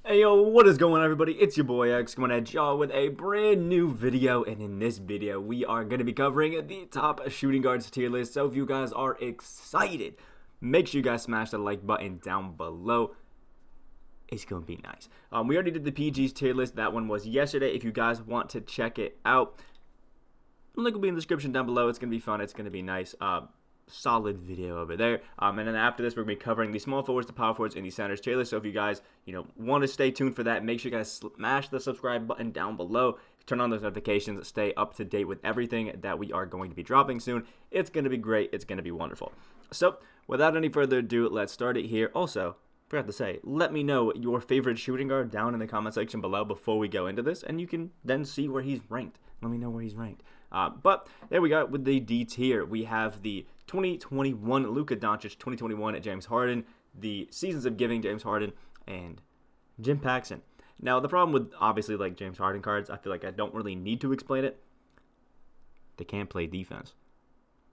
Hey yo, what is going on everybody? It's your boy X coming at y'all with a brand new video, and in this video we are going to be covering the top shooting guards tier list. So if you guys are excited, make sure you guys smash the like button down below. It's going to be nice. We already did the PG's tier list. That one was yesterday. If you guys want to check it out, the link will be in the description down below. It's going to be fun. It's going to be nice. Solid video over there. And then after this, we're going to be covering the small forwards, the power forwards, and the centers tier list. So if you guys, want to stay tuned for that, make sure you guys smash the subscribe button down below. Turn on those notifications. Stay up to date with everything that we are going to be dropping soon. It's going to be great. It's going to be wonderful. So without any further ado, let's start it here. Also, forgot to say, let me know your favorite shooting guard down in the comment section below before we go into this, and you can then see where he's ranked. Let me know where he's ranked. But there we go with the D tier. We have the 2021 Luka Doncic, 2021 James Harden, the Seasons of Giving James Harden, and Jim Paxson. Now, the problem with, obviously, like James Harden cards, I feel like I don't really need to explain it. They can't play defense.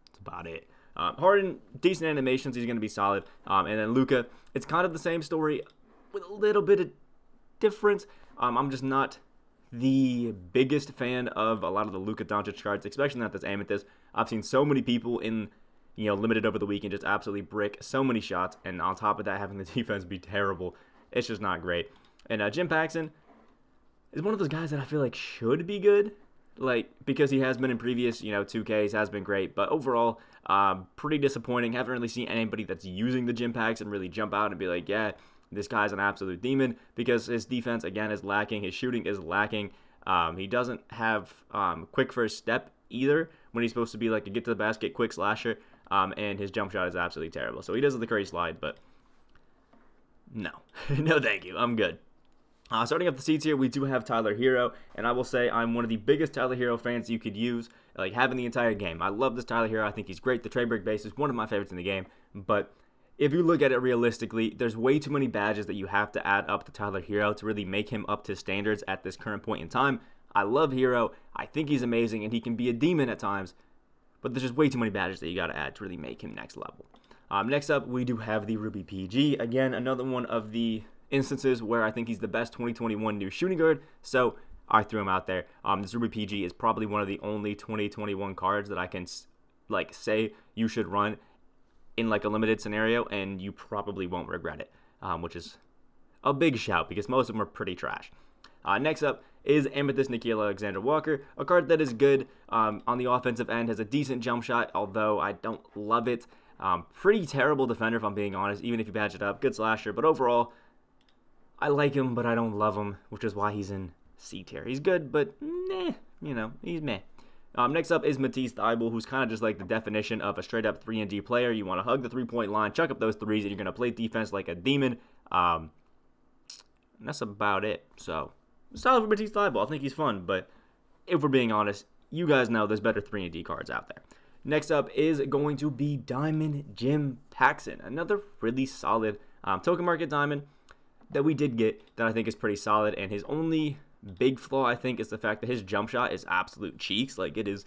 That's about it. Harden, decent animations. He's going to be solid. And then Luka, it's kind of the same story with a little bit of difference. I'm just not the biggest fan of a lot of the Luka Doncic cards, especially not this Amethyst. I've seen so many people in limited over the weekend just absolutely brick so many shots, and on top of that, having the defense be terrible, it's just not great. And Jim Paxson is one of those guys that I feel like should be good, because he has been in previous, 2Ks, has been great, but overall, pretty disappointing. Haven't really seen anybody that's using the Jim Paxson really jump out and be like, yeah, this guy's an absolute demon, because his defense, again, is lacking. His shooting is lacking. He doesn't have quick first step either when he's supposed to be like a get-to-the-basket quick slasher. And his jump shot is absolutely terrible. So he does the curry slide, but no. No, thank you. I'm good. Starting up the seats here, we do have Tyler Hero, and I will say I'm one of the biggest Tyler Hero fans you could use, having the entire game. I love this Tyler Hero. I think he's great. The trade break base is one of my favorites in the game, but if you look at it realistically, there's way too many badges that you have to add up to Tyler Hero to really make him up to standards at this current point in time. I love Hero. I think he's amazing, and he can be a demon at times, but there's just way too many badges that you got to add to really make him next level. Next up, we do have the Ruby PG. Again, another one of the instances where I think he's the best 2021 new shooting guard, so I threw him out there. This Ruby PG is probably one of the only 2021 cards that I can say you should run in a limited scenario, and you probably won't regret it, which is a big shout because most of them are pretty trash. Next up is Amethyst Nickeil Alexander-Walker, a card that is good on the offensive end, has a decent jump shot, although I don't love it. Pretty terrible defender, if I'm being honest, even if you badge it up. Good slasher, but overall, I like him, but I don't love him, which is why he's in C tier. He's good, but meh, he's meh. Next up is Matisse Thybulle, who's kind of just like the definition of a straight-up 3-and-D player. You want to hug the three-point line, chuck up those threes, and you're going to play defense like a demon. And that's about it, so solid for Matisse Thybulle. I think he's fun, but if we're being honest, you guys know there's better 3-and-D cards out there. Next up is going to be Diamond Jim Paxson, another really solid token market diamond that we did get that I think is pretty solid, and his only big flaw, I think, is the fact that his jump shot is absolute cheeks. It is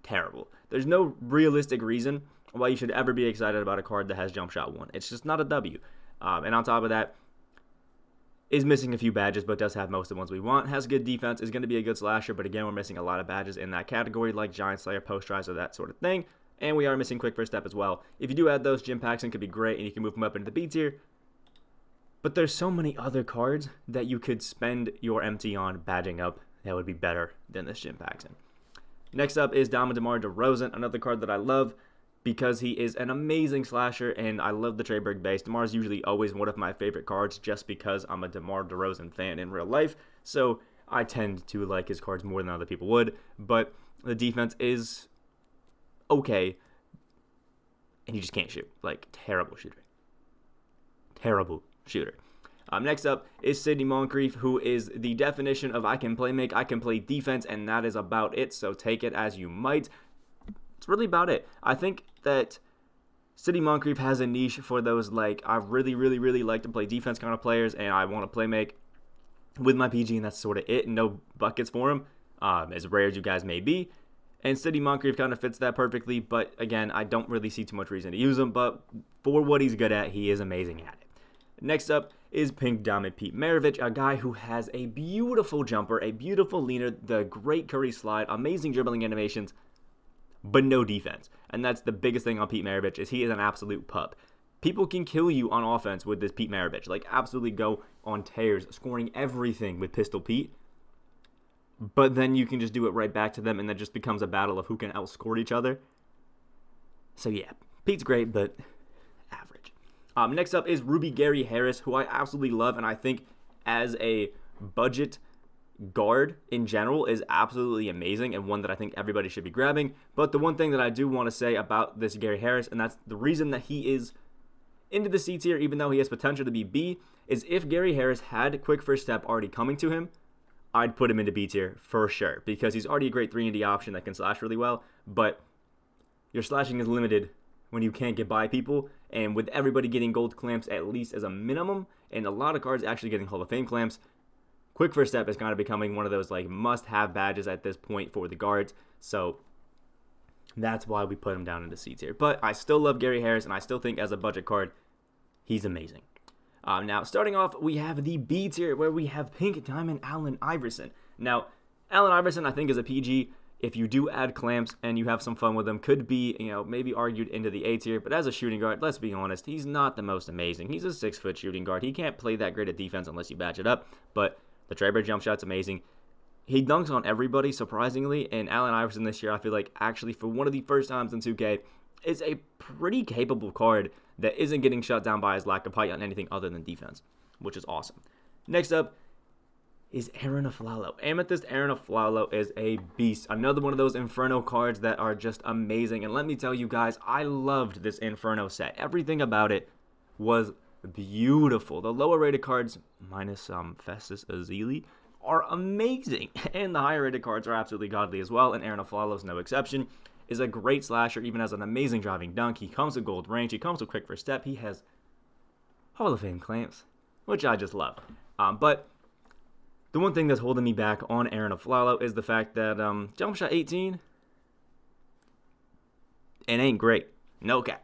terrible. There's no realistic reason why you should ever be excited about a card that has jump shot 1. It's just not a W. And on top of that, is missing a few badges, but does have most of the ones we want. Has good defense, is going to be a good slasher, but again, we're missing a lot of badges in that category, like Giant Slayer, Posterizer, that sort of thing. And we are missing quick first step as well. If you do add those, Jim Paxson could be great, and you can move him up into the B tier. But there's so many other cards that you could spend your MT on badging up that would be better than this Jim Paxson. Next up is DeMar DeRozan, another card that I love because he is an amazing slasher, and I love the trade break base. DeMar is usually always one of my favorite cards just because I'm a DeMar DeRozan fan in real life, so I tend to like his cards more than other people would, but the defense is okay, and he just can't shoot. Terrible shooter. Terrible shooter. Next up is Sidney Moncrief, who is the definition of I can play make, I can play defense, and that is about it, so take it as you might. It's really about it. I think that Sidney Moncrief has a niche for those, I really, really, really like to play defense kind of players, and I want to play make with my PG, and that's sort of it. No buckets for him, as rare as you guys may be. And Sidney Moncrief kind of fits that perfectly, but again, I don't really see too much reason to use him, but for what he's good at, he is amazing at it. Next up is Pink Diamond Pete Maravich, a guy who has a beautiful jumper, a beautiful leaner, the great Curry slide, amazing dribbling animations, but no defense. And that's the biggest thing on Pete Maravich, is he is an absolute pup. People can kill you on offense with this Pete Maravich. Like, absolutely go on tears, scoring everything with Pistol Pete. But then you can just do it right back to them, and that just becomes a battle of who can outscore each other. So yeah, Pete's great, but average. Next up is Ruby Gary Harris, who I absolutely love, and I think as a budget guard in general is absolutely amazing, and one that I think everybody should be grabbing. But the one thing that I do want to say about this Gary Harris, and that's the reason that he is into the C tier, even though he has potential to be B, is if Gary Harris had quick first step already coming to him, I'd put him into B tier for sure, because he's already a great 3-and-D option that can slash really well, but your slashing is limited when you can't get by people, and with everybody getting gold clamps at least as a minimum, and a lot of cards actually getting Hall of Fame clamps, quick first step is kind of becoming one of those like must-have badges at this point for the guards, so that's why we put him down into C tier. But I still love Gary Harris, and I still think as a budget card, he's amazing. Now, starting off, we have the B tier, where we have Pink Diamond Allen Iverson. Now, Allen Iverson, I think, is a PG. If you do add clamps and you have some fun with them, could be, maybe argued into the A tier. But as a shooting guard, let's be honest, he's not the most amazing. He's a 6-foot shooting guard. He can't play that great at defense unless you batch it up. But the Traber jump shot's amazing. He dunks on everybody, surprisingly. And Allen Iverson this year, I feel like, actually, for one of the first times in 2K, is a pretty capable card that isn't getting shut down by his lack of height on anything other than defense, which is awesome. Next up is Aaron Aflalo. Amethyst Aaron Aflalo is a beast. Another one of those Inferno cards that are just amazing. And let me tell you guys, I loved this Inferno set. Everything about it was beautiful. The lower rated cards, minus Festus Azili, are amazing. And the higher rated cards are absolutely godly as well. And Aaron Aflalo is no exception. Is a great slasher, even has an amazing driving dunk. He comes with gold range. He comes with quick first step. He has Hall of Fame clamps, which I just love. But the one thing that's holding me back on Aaron Aflalo is the fact that jump shot 18, it ain't great. No cap.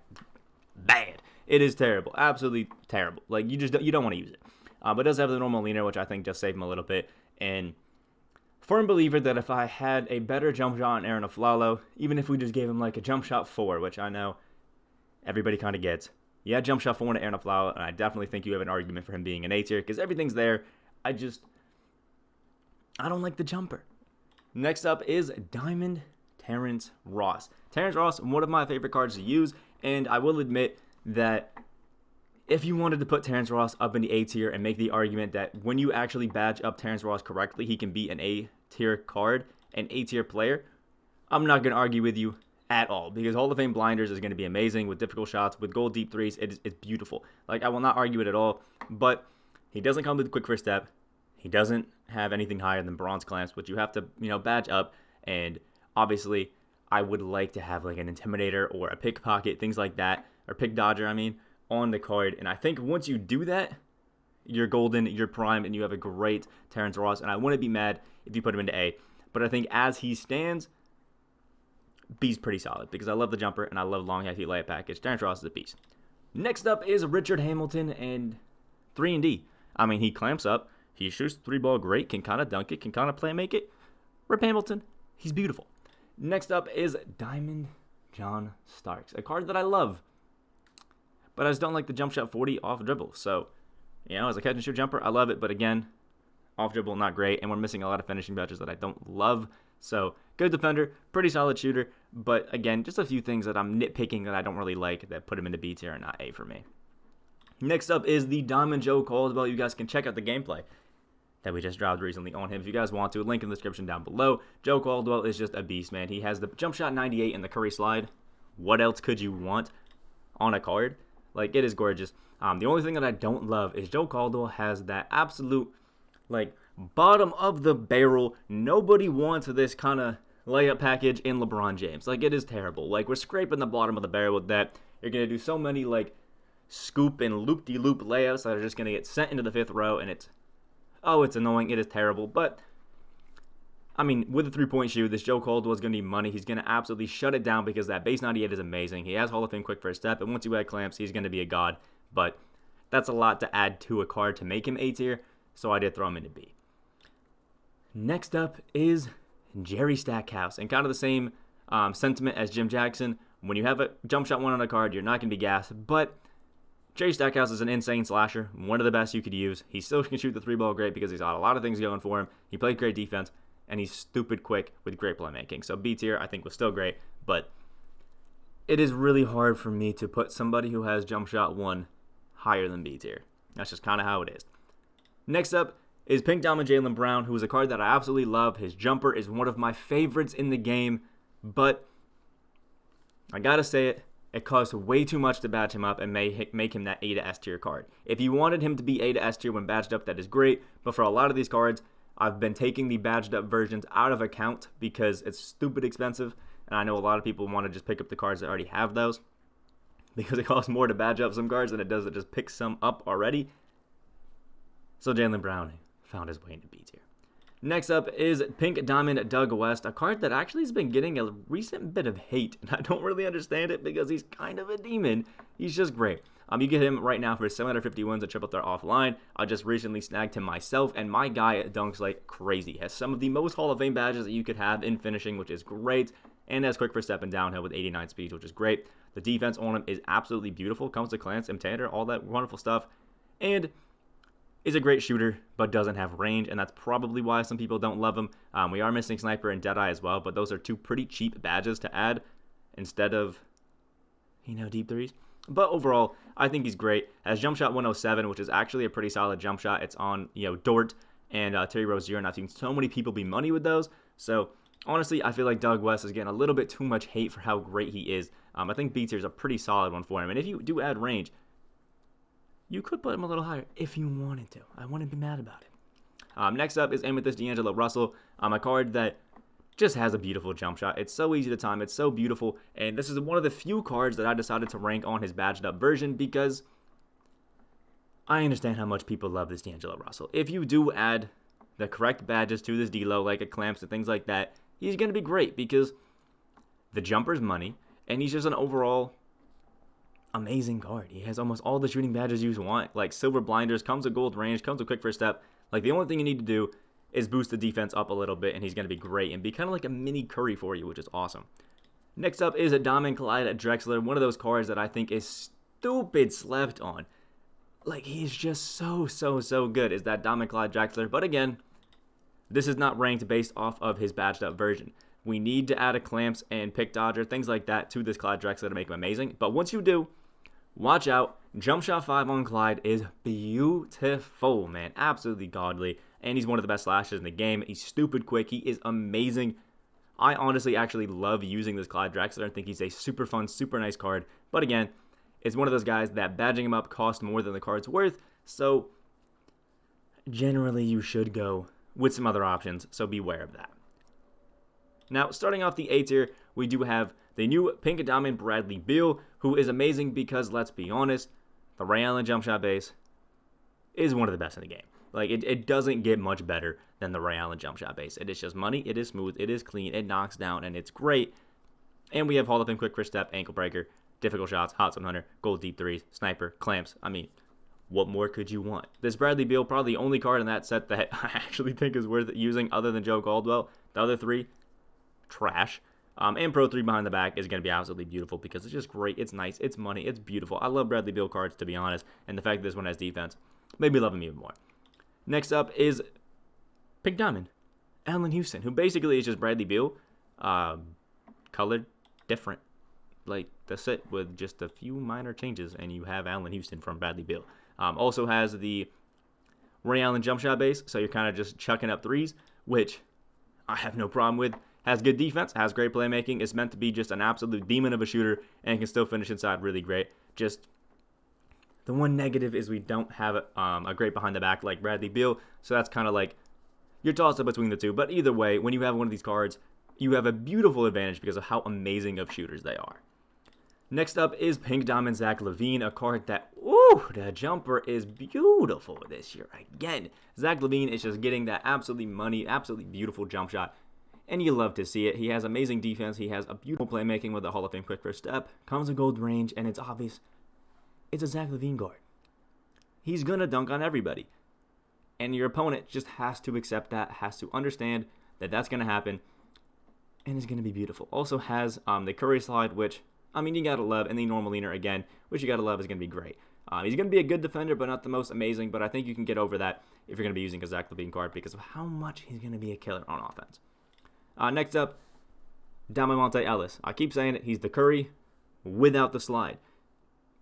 Bad. It is terrible. Absolutely terrible. Like, you don't want to use it. But it does have the normal leaner, which I think just saved him a little bit. And firm believer that if I had a better jump shot on Aaron Aflalo, even if we just gave him like a jump shot 4, which I know everybody kind of gets. Yeah, jump shot 4 to Aaron Aflalo, and I definitely think you have an argument for him being an A tier, because everything's there. I don't like the jumper. Next up is Diamond Terrence Ross. Terrence Ross, one of my favorite cards to use, and I will admit that if you wanted to put Terrence Ross up in the A tier and make the argument that when you actually badge up Terrence Ross correctly, he can be an A tier card, an A tier player, I'm not going to argue with you at all, because Hall of Fame blinders is going to be amazing with difficult shots, with gold deep threes. It's beautiful. Like, I will not argue it at all, but he doesn't come with quick first step. He doesn't have anything higher than bronze clamps, which you have to, badge up. And obviously, I would like to have like an intimidator or a pickpocket, things like that, or pick dodger, on the card. And I think once you do that, you're golden, you're primed, and you have a great Terrence Ross. And I wouldn't be mad if you put him into A. But I think as he stands, B's pretty solid, because I love the jumper and I love long high feet layup package. Terrence Ross is a beast. Next up is Richard Hamilton, and 3-and-D. He clamps up. He shoots 3-ball great, can kind of dunk it, can kind of play and make it. Rip Hamilton, he's beautiful. Next up is Diamond John Starks, a card that I love, but I just don't like the jump shot 40 off dribble. So, as a catch and shoot jumper, I love it, but again, off dribble, not great, and we're missing a lot of finishing badges that I don't love. So, good defender, pretty solid shooter, but again, just a few things that I'm nitpicking that I don't really like that put him into B tier and not A for me. Next up is the Diamond Joe Caldwell. You guys can check out the gameplay that we just dropped recently on him if you guys want to. Link in the description down below. Joe Caldwell is just a beast, man. He has the jump shot 98 and the Curry slide. What else could you want on a card? Like, it is gorgeous. The only thing that I don't love is Joe Caldwell has that absolute, bottom of the barrel. Nobody wants this kind of layup package in LeBron James. Like, it is terrible. Like, we're scraping the bottom of the barrel with that. You're going to do so many, scoop and loop-de-loop layups that are just going to get sent into the 5th row, and it's annoying. It is terrible. But, with a 3-point shoot, this Joe Caldwell is going to need money. He's going to absolutely shut it down because that base 98 is amazing. He has Hall of Fame quick first step, and once you add clamps, he's going to be a god. But that's a lot to add to a card to make him A tier, so I did throw him into B. Next up is Jerry Stackhouse, and kind of the same sentiment as Jim Jackson. When you have a jump shot 1 on a card, you're not going to be gassed, but Jerry Stackhouse is an insane slasher, one of the best you could use. He still can shoot the 3-ball great because he's got a lot of things going for him. He played great defense, and he's stupid quick with great playmaking. So B tier, I think, was still great, but it is really hard for me to put somebody who has jump shot 1 higher than B tier. That's just kind of how it is. Next up is Pink Diamond Jaylen Brown, who is a card that I absolutely love. His jumper is one of my favorites in the game, but I gotta say it costs way too much to badge him up and make him that A to S tier card. If you wanted him to be A to S tier when badged up, that is great, but for a lot of these cards, I've been taking the badged up versions out of account because it's stupid expensive, and I know a lot of people want to just pick up the cards that already have those because it costs more to badge up some cards than it does to just pick some up already. So Jaylen Brown found his way into B tier. Next up is Pink Diamond Doug West, a card that actually has been getting a recent bit of hate, and I don't really understand it because he's kind of a demon. He's just great. You get him right now for 750 wins at triple threat offline. I just recently snagged him myself, and my guy dunks like crazy. He has some of the most Hall of Fame badges that you could have in finishing, which is great, and has quick first step and downhill with 89 speeds, which is great. The defense on him is absolutely beautiful. Comes to clamps, imitator, all that wonderful stuff, and is a great shooter, but doesn't have range, and that's probably why some people don't love him. We are missing Sniper and Deadeye as well, but those are 2 pretty cheap badges to add instead of, deep threes. But overall, I think he's great. Has jump shot 107, which is actually a pretty solid jump shot. It's on, Dort and Terry Rozier, and I've seen so many people be money with those. So honestly, I feel like Doug West is getting a little bit too much hate for how great he is. I think B tier is a pretty solid one for him, and if you do add range, you could put him a little higher if you wanted to. I wouldn't be mad about it. Next up is Amethyst D'Angelo Russell, a card that just has a beautiful jump shot. It's so easy to time. It's so beautiful. And this is one of the few cards that I decided to rank on his badged up version because I understand how much people love this D'Angelo Russell. If you do add the correct badges to this D-Lo, like a clamps and things like that, he's going to be great because the jumper's money, and he's just an overall amazing card. He has almost all the shooting badges you want, like silver blinders, comes with gold range, comes with quick first step. Like, the only thing you need to do is boost the defense up a little bit, and he's going to be great and be kind of like a mini Curry for you, which is awesome. Next up is a Diamond Clyde Drexler, one of those cards that I think is stupid slept on. Like, he's just so good is that Diamond Clyde Drexler. But again, this is not ranked based off of his badged up version. We need to add a clamps and pick dodger, things like that, to this Clyde Drexler to make him amazing. But once you do, watch out. Jump shot 5 on Clyde is beautiful, man. Absolutely godly. And he's one of the best slashers in the game. He's stupid quick. He is amazing. I honestly actually love using this Clyde Drexler. I think he's a super fun, super nice card. But again, it's one of those guys that badging him up costs more than the card's worth. So generally you should go with some other options. So beware of that. Now, starting off the A tier, we do have the new Pink Diamond Bradley Beal, who is amazing because, let's be honest, the Ray Allen jump shot base is one of the best in the game. Like, it doesn't get much better than the Ray Allen jump shot base. It is just money, it is smooth, it is clean, it knocks down, and it's great. And we have Hall of Fame quick first step, ankle breaker, difficult shots, hot zone hunter, gold deep threes, sniper, clamps. I mean, what more could you want? This Bradley Beal, probably the only card in that set that I actually think is worth using other than Joe Caldwell. The other 3, trash. And Pro 3 behind the back is going to be absolutely beautiful because it's just great. It's nice. It's money. It's beautiful. I love Bradley Beal cards, to be honest. And the fact that this one has defense made me love him even more. Next up is Pink Diamond, Allen Houston, who basically is just Bradley Beal, colored different. Like, that's it, with just a few minor changes, and you have Allen Houston from Bradley Beal. Also has the Ray Allen jump shot base, so you're kind of just chucking up threes, which I have no problem with. Has good defense, has great playmaking, is meant to be just an absolute demon of a shooter, and can still finish inside really great. Just the one negative is we don't have a great behind the back like Bradley Beal, so that's kind of like your toss-up between the two. But either way, when you have one of these cards, you have a beautiful advantage because of how amazing of shooters they are. Next up is Pink Diamond Zach LaVine, a card that, the jumper is beautiful this year. Again, Zach LaVine is just getting that absolutely money, absolutely beautiful jump shot. And you love to see it. He has amazing defense. He has a beautiful playmaking with a Hall of Fame quick first step. Comes with gold range, and it's obvious. It's a Zach LaVine guard. he's going to dunk on everybody. And your opponent just has to accept that, has to understand that that's going to happen, and it's going to be beautiful. Also has the Curry slide, which, I mean, you got to love, and the normal leaner, again, which you got to love, is going to be great. He's going to be a good defender, but not the most amazing, but I think you can get over that if you're going to be using a Zach LaVine card because of how much he's going to be a killer on offense. Next up, Monte Ellis. I keep saying it, he's the Curry without the slide,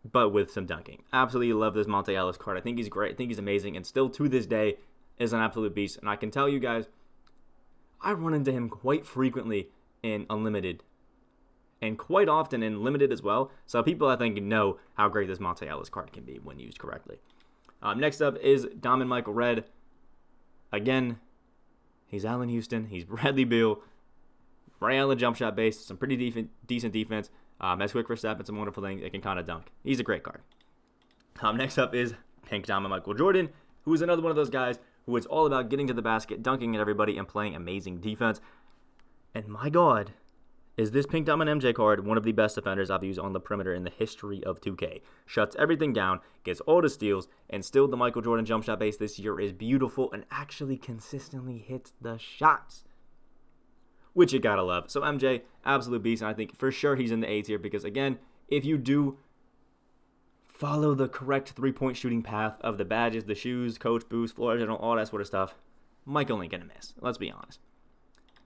but with some dunking. Absolutely love this Monte Ellis card. I think he's great. I think he's amazing, and still to this day is an absolute beast. And I can tell you guys, I run into him quite frequently in Unlimited, and quite often in Limited as well. So people, I think, know how great this Monte Ellis card can be when used correctly. Next up is Diamond Michael Red. Again, he's Allen Houston. He's Bradley Beal. Ray Allen jump shot base. Some pretty decent defense. Has quick first step and some wonderful things. It can kind of dunk. He's a great card. Next up is Pink Diamond Michael Jordan, who is another one of those guys who is all about getting to the basket, dunking at everybody, and playing amazing defense. And my God, is this Pink Diamond MJ card one of the best defenders I've used on the perimeter in the history of 2K. Shuts everything down, gets all the steals, and still the Michael Jordan jump shot base this year is beautiful and actually consistently hits the shots, which you gotta love. So MJ, absolute beast, and I think for sure he's in the A tier because, again, if you do follow the correct three-point shooting path of the badges, the shoes, coach boost, floor general, all that sort of stuff, Michael ain't gonna miss. Let's be honest.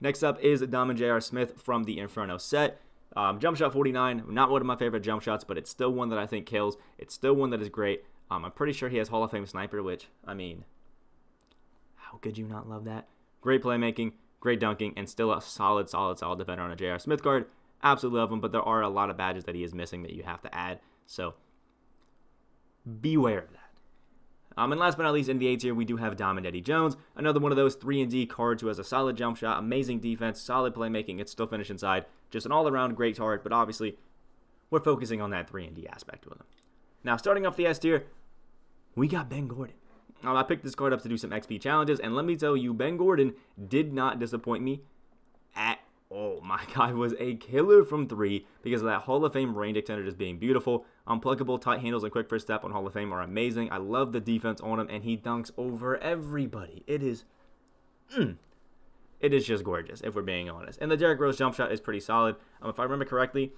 Next up is Diamond J.R. Smith from the Inferno set. Jump shot 49, not one of my favorite jump shots, but it's still one that I think kills. It's still one that is great. I'm pretty sure he has Hall of Fame sniper, which, I mean, how could you not love that? Great playmaking, great dunking, and still a solid defender on a J.R. Smith card. Absolutely love him, but there are a lot of badges that he is missing that you have to add, so beware of that. And last but not least, in the A tier, we do have Diamond Eddie Jones, another one of those 3-and-D cards who has a solid jump shot, amazing defense, solid playmaking, it's still finish inside, just an all-around great card, but obviously, we're focusing on that 3-and-D aspect with him. Now, starting off the S tier, we got Ben Gordon. I picked this card up to do some XP challenges, and let me tell you, Ben Gordon did not disappoint me at all. My guy was a killer from 3 because of that Hall of Fame range extender just being beautiful. Unpluggable tight handles and quick first step on Hall of Fame are amazing. I love the defense on him, and he dunks over everybody. It is just gorgeous, if we're being honest. And the Derrick Rose jump shot is pretty solid. If I remember correctly,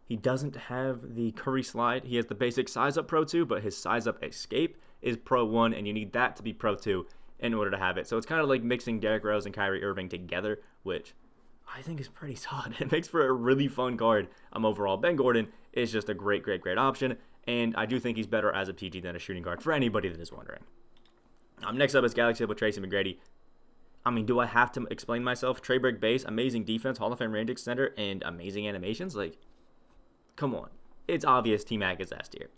he doesn't have the Curry slide. He has the basic size up Pro 2, but his size up escape is Pro 1, and you need that to be Pro 2 in order to have it. So it's kind of like mixing Derrick Rose and Kyrie Irving together, which I think is pretty solid. It makes for a really fun card. Overall, Ben Gordon is just a great option, and I do think he's better as a PG than a shooting guard for anybody that is wondering. Next up is Galaxy with Tracy McGrady. I mean, do I have to explain myself? Trey Brick base, amazing defense, Hall of Fame range extender, and amazing animations. Like, come on. It's obvious T-Mac is S tier.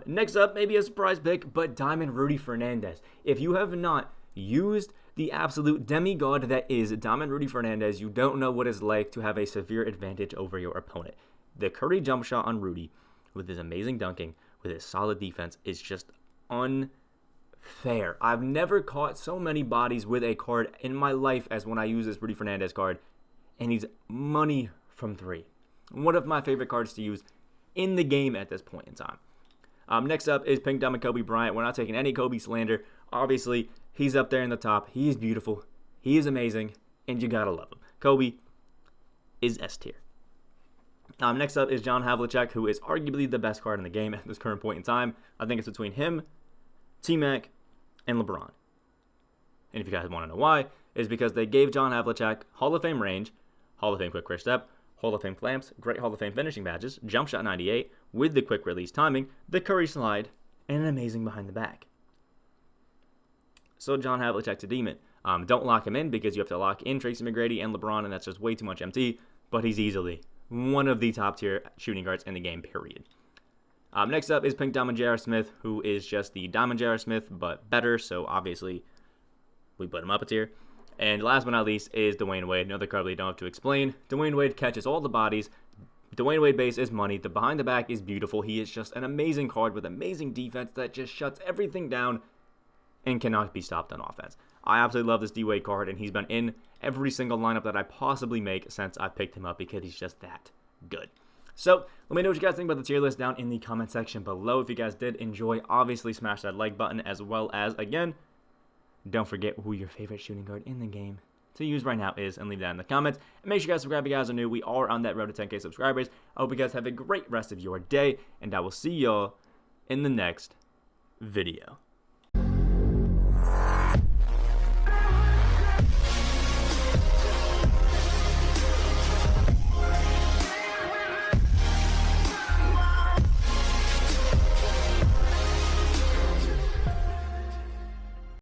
Next up, maybe a surprise pick, but Diamond Rudy Fernandez. If you have not used the absolute demigod that is Diamond Rudy Fernandez, you don't know what it's like to have a severe advantage over your opponent. The Curry jump shot on Rudy, with his amazing dunking, with his solid defense, is just unfair. I've never caught so many bodies with a card in my life as when I use this Rudy Fernandez card, and he's money from 3. One of my favorite cards to use in the game at this point in time. Next up is Pink Diamond Kobe Bryant. We're not taking any Kobe slander. Obviously, he's up there in the top. He is beautiful. He is amazing. And you gotta love him. Kobe is S tier. Next up is John Havlicek, who is arguably the best card in the game at this current point in time. I think it's between him, T-Mac, and LeBron. And if you guys want to know why, it's because they gave John Havlicek Hall of Fame range, Hall of Fame quick first step, Hall of Fame clamps, great Hall of Fame finishing badges, jump shot 98 with the quick release timing, the Curry slide, and an amazing behind the back. So John Havlicek to demon. Don't lock him in because you have to lock in Tracy McGrady and LeBron, and that's just way too much MT, but he's easily one of the top tier shooting guards in the game, period. Next up is Pink Diamond J.R. Smith, who is just the Diamond J.R. Smith, but better, so obviously we put him up a tier. And last but not least is Dwayne Wade, another card we don't have to explain. Dwayne Wade catches all the bodies. Dwayne Wade base is money. The behind the back is beautiful. He is just an amazing card with amazing defense that just shuts everything down and cannot be stopped on offense. I absolutely love this D-Wade card, and he's been in every single lineup that I possibly make since I picked him up because he's just that good. So let me know what you guys think about the tier list down in the comment section below. If you guys did enjoy, obviously smash that like button, as well as, again, don't forget who your favorite shooting guard in the game to use right now is, and leave that in the comments. And make sure you guys subscribe if you guys are new. We are on that road to 10K subscribers. I hope you guys have a great rest of your day, and I will see y'all in the next video.